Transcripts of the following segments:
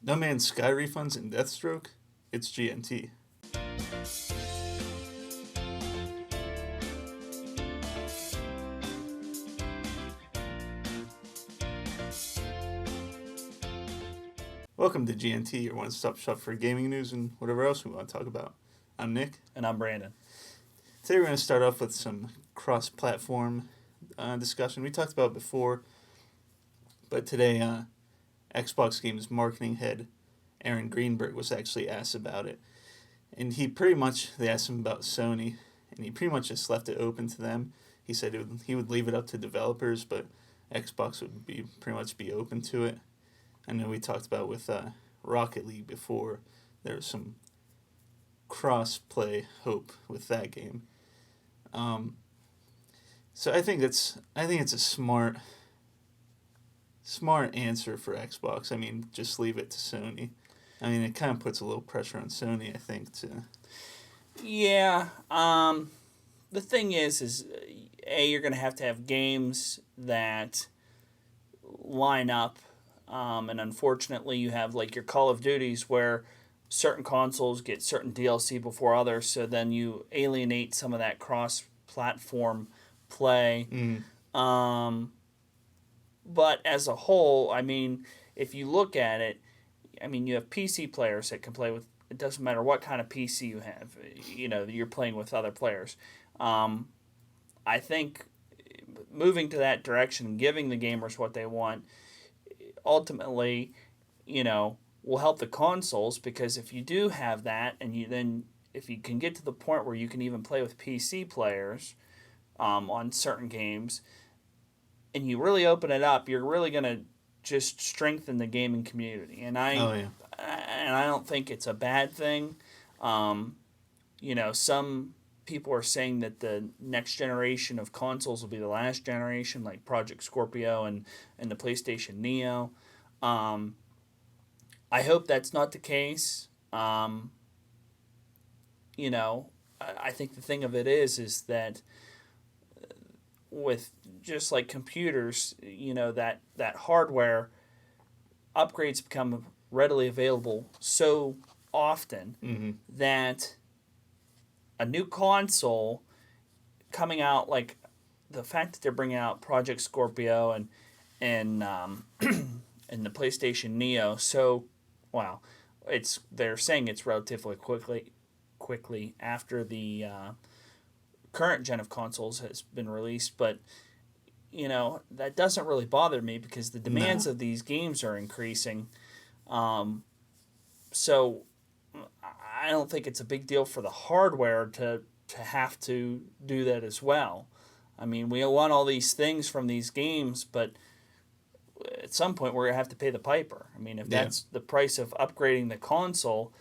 No Man's Sky refunds and Deathstroke? It's GNT. Welcome to GNT, your one-stop shop for gaming news and whatever else we want to talk about. I'm Nick. And I'm Brandon. Today we're going to start off with some cross-platform discussion. We talked about it before, but today Xbox Games marketing head Aaron Greenberg was actually asked about it. And they asked him about Sony, and he pretty much just left it open to them. He said he would leave it up to developers, but Xbox would pretty much be open to it. I know we talked about with Rocket League before. There was some cross-play hope with that game. So I think it's a smart answer for Xbox. I mean, just leave it to Sony. I mean, it kind of puts a little pressure on Sony, I think, to... Yeah. The thing is you're going to have games that line up. And unfortunately, you have like your Call of Duties where certain consoles get certain DLC before others, so then you alienate some of that cross-platform play. But as a whole, I mean, if you look at it, I mean, you have PC players that can play with, it doesn't matter what kind of PC you have, you're playing with other players. I think moving to that direction, giving the gamers what they want, ultimately, will help the consoles, because if you do have that, and if you can get to the point where you can even play with PC players on certain games, and you really open it up, you're really going to just strengthen the gaming community. And I don't think it's a bad thing. Some people are saying that the next generation of consoles will be the last generation, like Project Scorpio and the PlayStation Neo. I hope that's not the case. I think the thing of it is that with just like computers, that hardware upgrades become readily available so often that a new console coming out, like the fact that they're bringing out Project Scorpio and the PlayStation Neo, they're saying it's relatively quickly after the current gen of consoles has been released, but that doesn't really bother me because the demands of these games are increasing. So I don't think it's a big deal for the hardware to have to do that as well. I mean, we want all these things from these games, but at some point we're going to have to pay the piper. I mean, if that's the price of upgrading the console,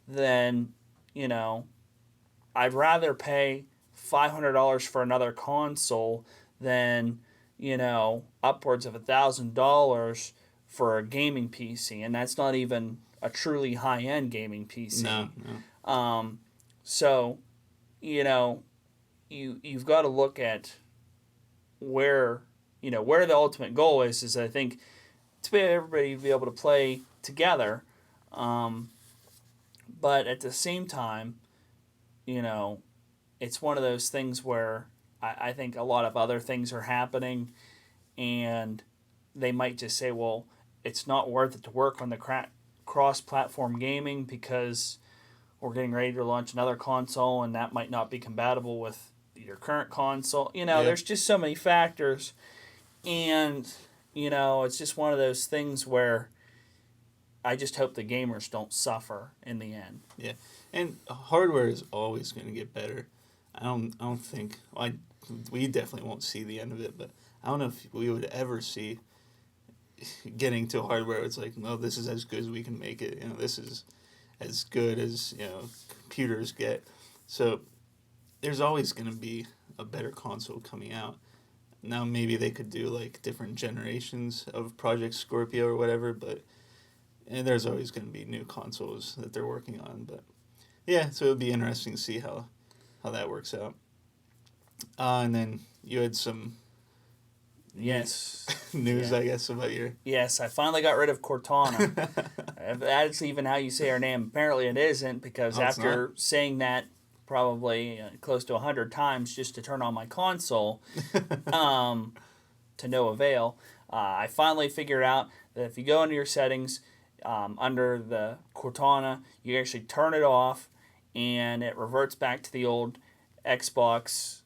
then, I'd rather pay $500 for another console than, upwards of $1,000 for a gaming PC. And that's not even a truly high-end gaming PC. No. So, you've got to look at where the ultimate goal is I think to be everybody be able to play together, but at the same time, it's one of those things where I think a lot of other things are happening, and they might just say, well, it's not worth it to work on the cross-platform gaming because we're getting ready to launch another console, and that might not be compatible with your current console. There's just so many factors. And, it's just one of those things where I just hope the gamers don't suffer in the end. Yeah, and hardware is always going to get better. I don't think... we definitely won't see the end of it, but I don't know if we would ever see getting to hardware. It's like, no, this is as good as we can make it. This is as good as, computers get. So there's always going to be a better console coming out. Now maybe they could do like different generations of Project Scorpio or whatever, but there's always going to be new consoles that they're working on. But yeah, so it'll be interesting to see how that works out. And then you had some Yes. news, I guess, about your... Yes, I finally got rid of Cortana. if that's even how you say her name. Apparently it isn't, because Oh, it's after saying that probably close to 100 times just to turn on my console, to no avail, I finally figured out that if you go into your settings, under the Cortana, you actually turn it off, and it reverts back to the old Xbox,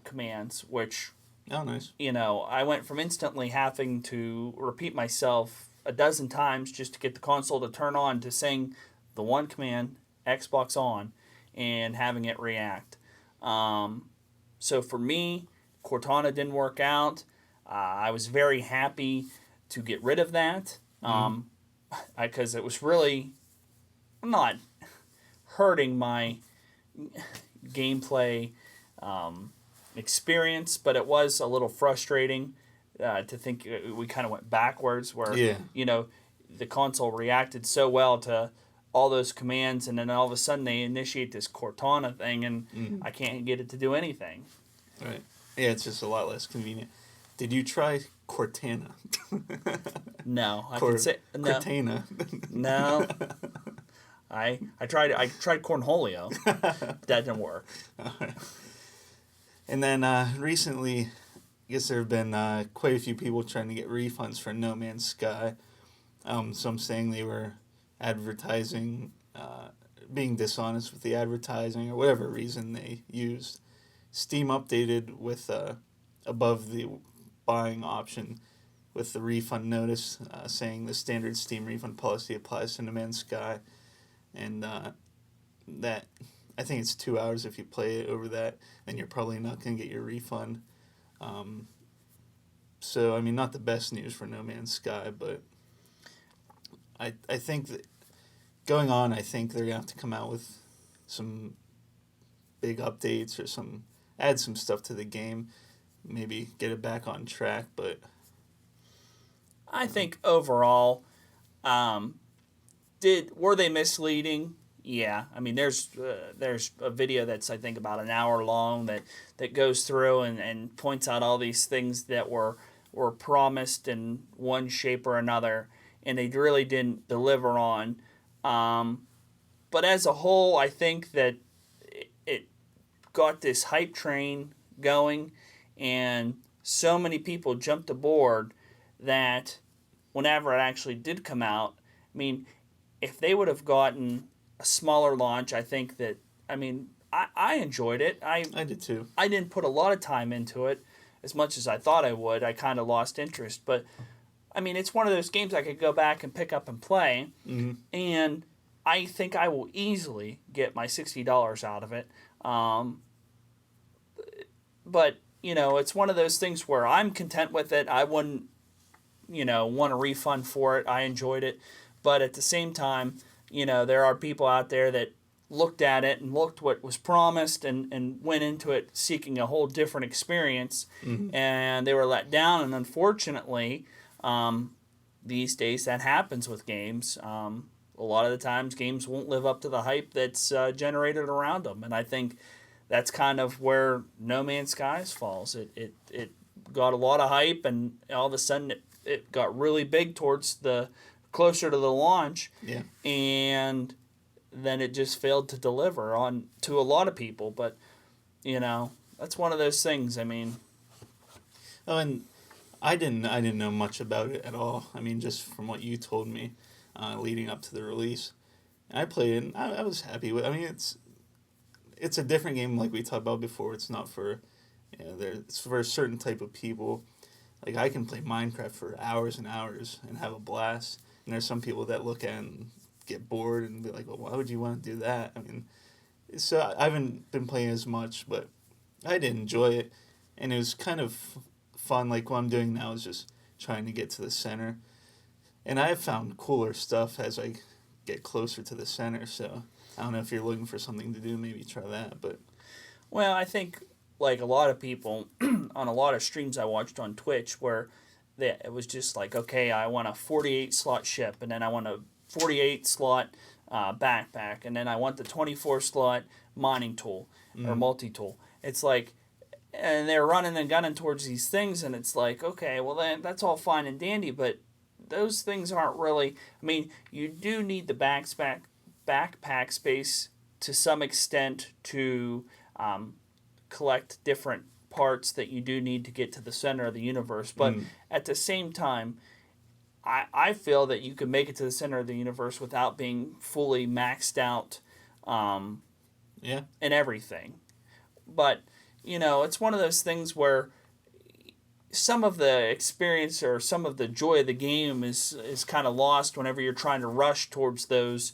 commands, which, Oh, nice. I went from instantly having to repeat myself a dozen times just to get the console to turn on to saying the one command, Xbox on, and having it react. So for me, Cortana didn't work out. I was very happy to get rid of that, because it was really not hurting my gameplay experience, but it was a little frustrating to think we kind of went backwards, where Yeah. the console reacted so well to all those commands, and then all of a sudden they initiate this Cortana thing, and I can't get it to do anything. Right. Yeah, it's just a lot less convenient. Did you try Cortana? No, I can say no. Cortana. No, I tried Cornholio. That didn't work. And then recently, I guess there have been quite a few people trying to get refunds for No Man's Sky. Some saying they were advertising, being dishonest with the advertising, or whatever reason they used. Steam updated with above the buying option with the refund notice saying the standard Steam refund policy applies to No Man's Sky, and that I think it's 2 hours if you play it over that, then you're probably not going to get your refund. So, I mean, not the best news for No Man's Sky, but I think that going on, I think they're going to have to come out with some big updates or add some stuff to the game, maybe get it back on track, but I think overall, were they misleading? Yeah, I mean, there's a video that's, I think, about an hour long that goes through and points out all these things that were promised in one shape or another, and they really didn't deliver on. But as a whole, I think that it got this hype train going, and so many people jumped aboard that whenever it actually did come out, I mean, if they would have gotten a smaller launch, I think that, I mean, I enjoyed it. I did too. I didn't put a lot of time into it as much as I thought I would. I kind of lost interest. But, I mean, it's one of those games I could go back and pick up and play. Mm-hmm. And I think I will easily get my $60 out of it. But, it's one of those things where I'm content with it. I wouldn't, want a refund for it. I enjoyed it. But at the same time, there are people out there that looked at it and looked what was promised and went into it seeking a whole different experience, and they were let down. And unfortunately, these days that happens with games. A lot of the times games won't live up to the hype that's generated around them, and I think that's kind of where No Man's Sky falls. It got a lot of hype, and all of a sudden it got really big towards the closer to the launch, Yeah. and then it just failed to deliver on to a lot of people. But that's one of those things. I mean, oh, and I didn't know much about it at all. I mean, just from what you told me, leading up to the release, and I played it, and I was happy with. I mean, it's a different game, like we talked about before. It's not for, it's for a certain type of people. Like, I can play Minecraft for hours and hours and have a blast. And there's some people that look at it and get bored and be like, well, why would you want to do that? I mean, so I haven't been playing as much, but I did enjoy it. And it was kind of fun. Like, what I'm doing now is just trying to get to the center. And I have found cooler stuff as I get closer to the center. So I don't know if you're looking for something to do, maybe try that. But well, I think, like a lot of people on a lot of streams I watched on Twitch, where it was just like, okay, I want a 48 slot ship, and then I want a 48 slot backpack, and then I want the 24 slot mining tool or multi-tool. It's like, and they're running and gunning towards these things, and it's like, okay, well, then that's all fine and dandy, but those things aren't really. I mean, you do need the backpack space to some extent to collect different parts that you do need to get to the center of the universe. But at the same time, I feel that you can make it to the center of the universe without being fully maxed out Yeah. in everything. But, it's one of those things where some of the experience or some of the joy of the game is kind of lost whenever you're trying to rush towards those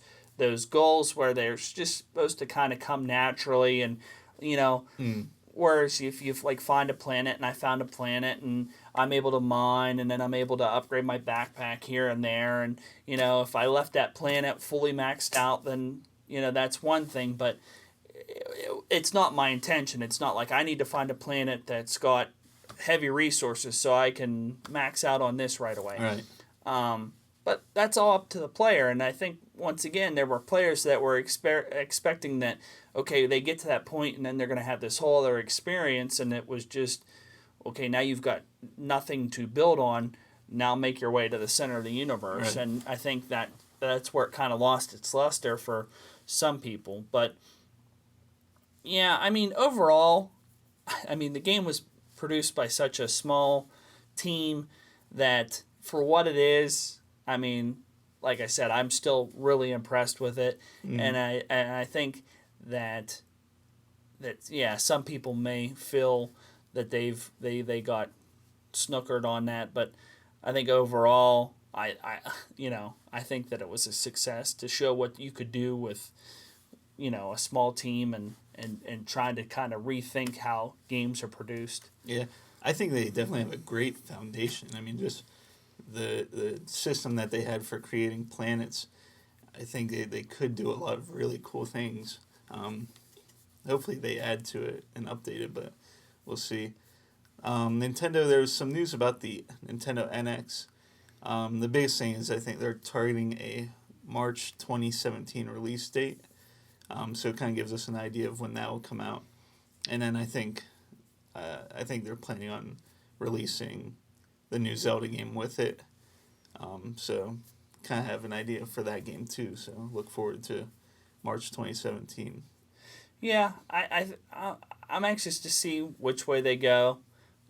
goals where they're just supposed to kind of come naturally. And, whereas if you like find a planet, and I found a planet and I'm able to mine, and then I'm able to upgrade my backpack here and there, and if I left that planet fully maxed out, then that's one thing. But it's not my intention. It's not like I need to find a planet that's got heavy resources so I can max out on this right away. Right. But that's all up to the player. And I think, once again, there were players that were expecting that, okay, they get to that point and then they're going to have this whole other experience. And it was just, okay, now you've got nothing to build on. Now make your way to the center of the universe. Right. And I think that's where it kind of lost its luster for some people. But, yeah, I mean, overall, the game was produced by such a small team that for what it is, like I said, I'm still really impressed with it, and I think that yeah, some people may feel that they got snookered on that, but I think overall, I think that it was a success to show what you could do with a small team and trying to kind of rethink how games are produced. Yeah, I think they definitely have a great foundation. I mean, just the system that they had for creating planets, I think they could do a lot of really cool things. Hopefully they add to it and update it, but we'll see. Nintendo, there was some news about the Nintendo NX. The biggest thing is I think they're targeting a March 2017 release date. So it kind of gives us an idea of when that will come out. And then I think they're planning on releasing the new Zelda game with it. So kind of have an idea for that game too. So look forward to March 2017. Yeah, I'm anxious to see which way they go.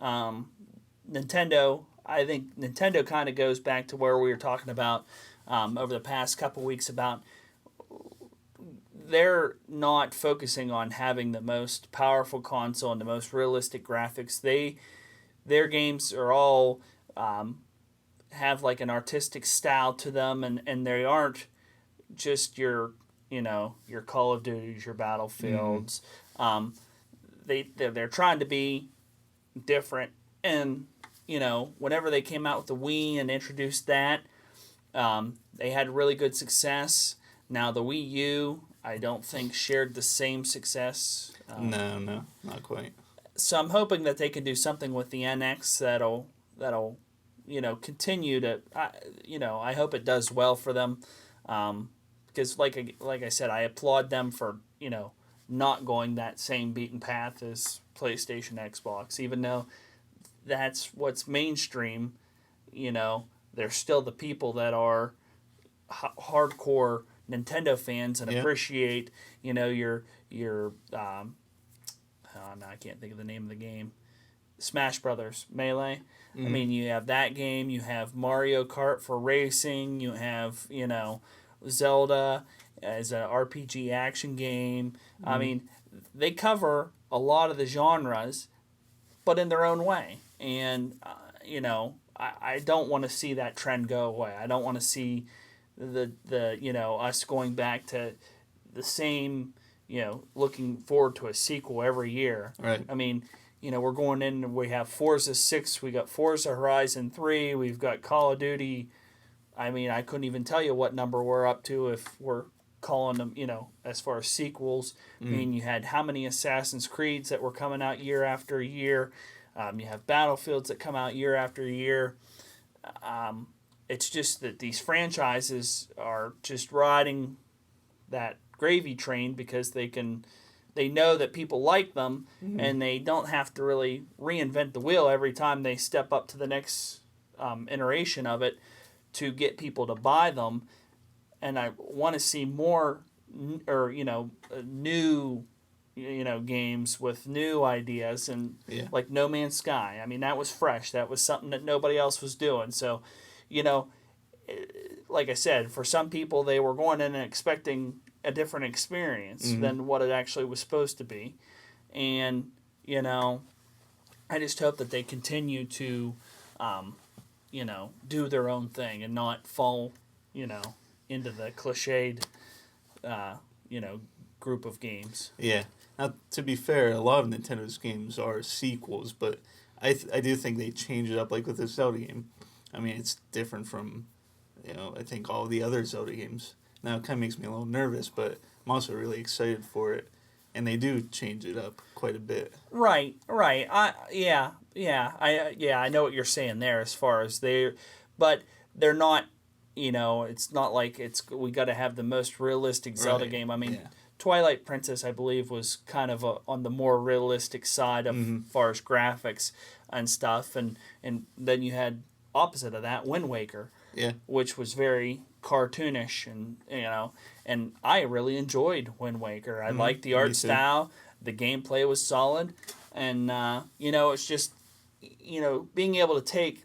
Nintendo, I think Nintendo kind of goes back to where we were talking about over the past couple weeks about they're not focusing on having the most powerful console and the most realistic graphics. Their games are all have like an artistic style to them, and they aren't just your Call of Duties, your Battlefields. They're trying to be different, and whenever they came out with the Wii and introduced that, they had really good success. Now the Wii U, I don't think shared the same success. No, not quite. So I'm hoping that they can do something with the NX that'll continue to I hope it does well for them, because like I said, I applaud them for not going that same beaten path as PlayStation, Xbox, even though that's what's mainstream. There's still the people that are hardcore Nintendo fans and appreciate your I can't think of the name of the game. Smash Brothers Melee. I mean, you have that game. You have Mario Kart for racing. You have Zelda as an RPG action game. I mean, they cover a lot of the genres, but in their own way. And I don't want to see that trend go away. I don't want to see the us going back to the same looking forward to a sequel every year. Right. I mean, we're going in, we have Forza 6, we got Forza Horizon 3, we've got Call of Duty. I mean, I couldn't even tell you what number we're up to if we're calling them, as far as sequels. I mean, you had how many Assassin's Creeds that were coming out year after year. You have Battlefields that come out year after year. It's just that these franchises are just riding that gravy train because they know that people like them, and they don't have to really reinvent the wheel every time they step up to the next iteration of it to get people to buy them, and I want to see more new games with new ideas and Yeah. like No Man's Sky. I mean, that was fresh. That was something that nobody else was doing. So, you know, like I said, for some people they were going in and expecting a different experience than what it actually was supposed to be. And, I just hope that they continue to do their own thing and not fall, into the cliched group of games. Yeah. Now, to be fair, a lot of Nintendo's games are sequels, but I do think they change it up, like with the Zelda game. I mean, it's different from, I think all the other Zelda games. Now, it kind of makes me a little nervous, but I'm also really excited for it. And they do change it up quite a bit. Right. I know what you're saying there as far as but they're not, it's not like we got to have the most realistic Zelda game. I mean, yeah. Twilight Princess, I believe, was kind of on the more realistic side of far as graphics and stuff, and then you had opposite of that, Wind Waker, which was very cartoonish, and I really enjoyed Wind Waker. I liked the art style, the gameplay was solid, and it's just being able to take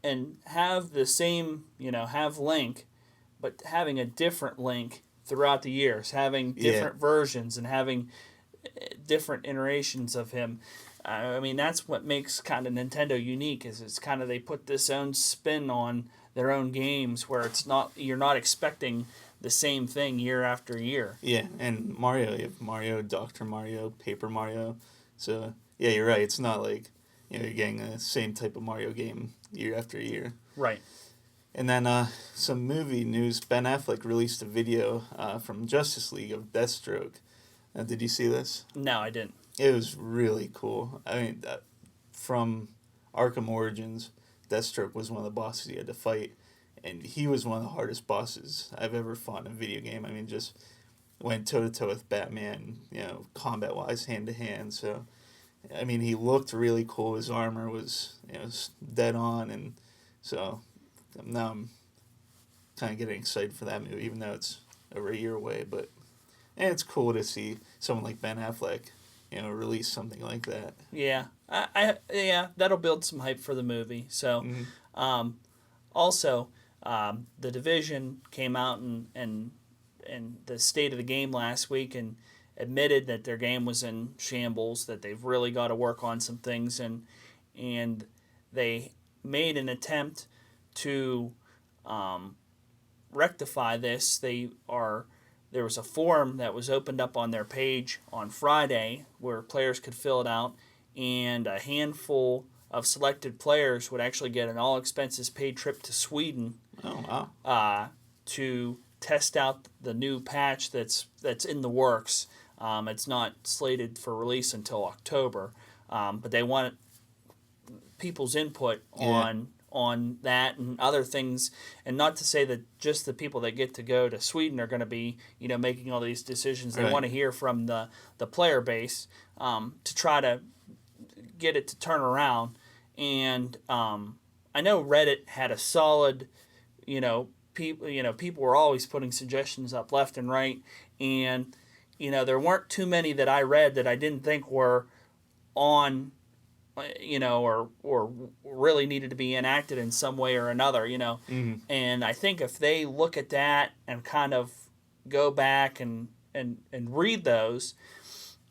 and have the same have Link, but having a different Link throughout the years, having different versions and having different iterations of him. I mean, that's what makes kind of Nintendo unique. Is it's kind of they put this own spin on their own games where you're not expecting the same thing year after year. Yeah, and Mario, you have Mario, Dr. Mario, Paper Mario. So yeah, you're right. It's not like you're getting the same type of Mario game year after year. Right. And then some movie news. Ben Affleck released a video from Justice League of Deathstroke. Did you see this? No, I didn't. It was really cool. I mean, from Arkham Origins, Deathstroke was one of the bosses he had to fight. And he was one of the hardest bosses I've ever fought in a video game. I mean, just went toe-to-toe with Batman, combat-wise, hand-to-hand. So, I mean, he looked really cool. His armor was, dead on. And so now I'm kind of getting excited for that movie, even though it's over a year away. And it's cool to see someone like Ben Affleck, release something like that. Yeah, that'll build some hype for the movie. So, also, The Division came out and the state of the game last week and admitted that their game was in shambles, that they've really got to work on some things, and they made an attempt to rectify this. There was a form that was opened up on their page on Friday where players could fill it out, and a handful of selected players would actually get an all-expenses-paid trip to Sweden to test out the new patch that's in the works. It's not slated for release until October, but they want people's input on that and other things, and not to say that just the people that get to go to Sweden are going to be making all these decisions. They want to hear from the player base to try to get it to turn around. And I know Reddit had a solid, people were always putting suggestions up left and right, and there weren't too many that I read that I didn't think were on, or really needed to be enacted in some way or another, And I think if they look at that and kind of go back and read those,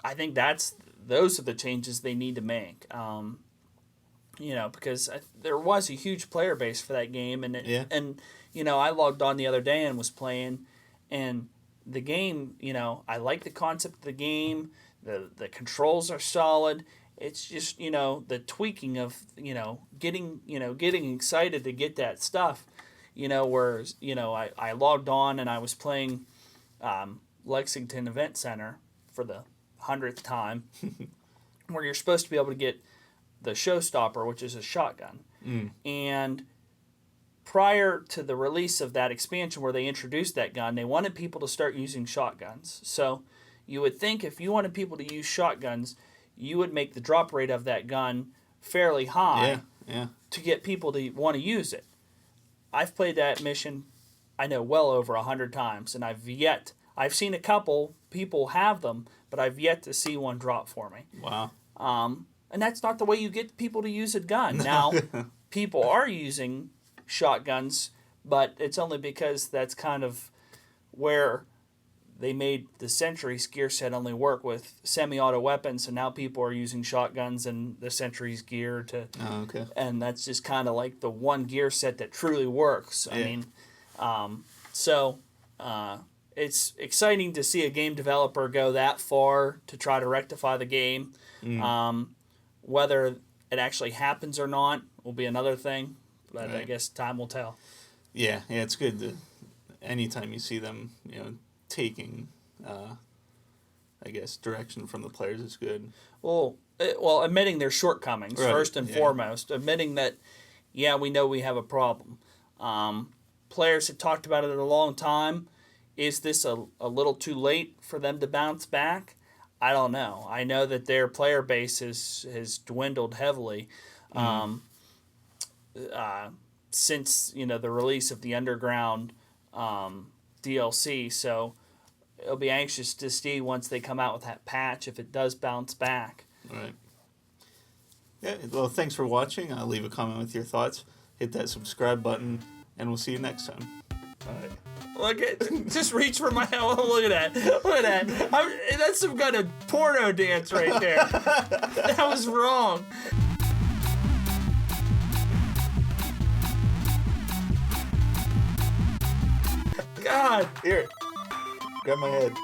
I think those are the changes they need to make. Because there was a huge player base for that game, and I logged on the other day and was playing, and the game, I like the concept of the game. The controls are solid. It's just the tweaking of getting excited to get that stuff, whereas I logged on and I was playing Lexington Event Center for the 100th time, where you're supposed to be able to get the Showstopper, which is a shotgun, and prior to the release of that expansion where they introduced that gun, they wanted people to start using shotguns. So you would think if you wanted people to use shotguns, you would make the drop rate of that gun fairly high to get people to want to use it. I've played that mission, I know, well over 100 times, and I've seen a couple people have them, but I've yet to see one drop for me. Wow. And that's not the way you get people to use a gun. Now, people are using shotguns, but it's only because that's kind of where they made the Sentry's gear set only work with semi-auto weapons, and now people are using shotguns and the Sentry's gear to. Oh, okay. And that's just kind of like the one gear set that truly works. Yeah. I mean, it's exciting to see a game developer go that far to try to rectify the game. Whether it actually happens or not will be another thing, but I guess time will tell. Yeah, it's good that anytime you see them, taking, I guess, direction from the players is good. Well, admitting their shortcomings, first and foremost. Admitting that, we know we have a problem. Players have talked about it a long time. Is this a little too late for them to bounce back? I don't know. I know that their player base has dwindled heavily since the release of the Underground DLC. So it'll be anxious to see once they come out with that patch if it does bounce back. All right. Yeah. Well, thanks for watching. Leave a comment with your thoughts. Hit that subscribe button, and we'll see you next time. All right. Look at, just reach for my, look at that. Look at that. That's some kind of porno dance right there. That was wrong. God. Here, grab my head.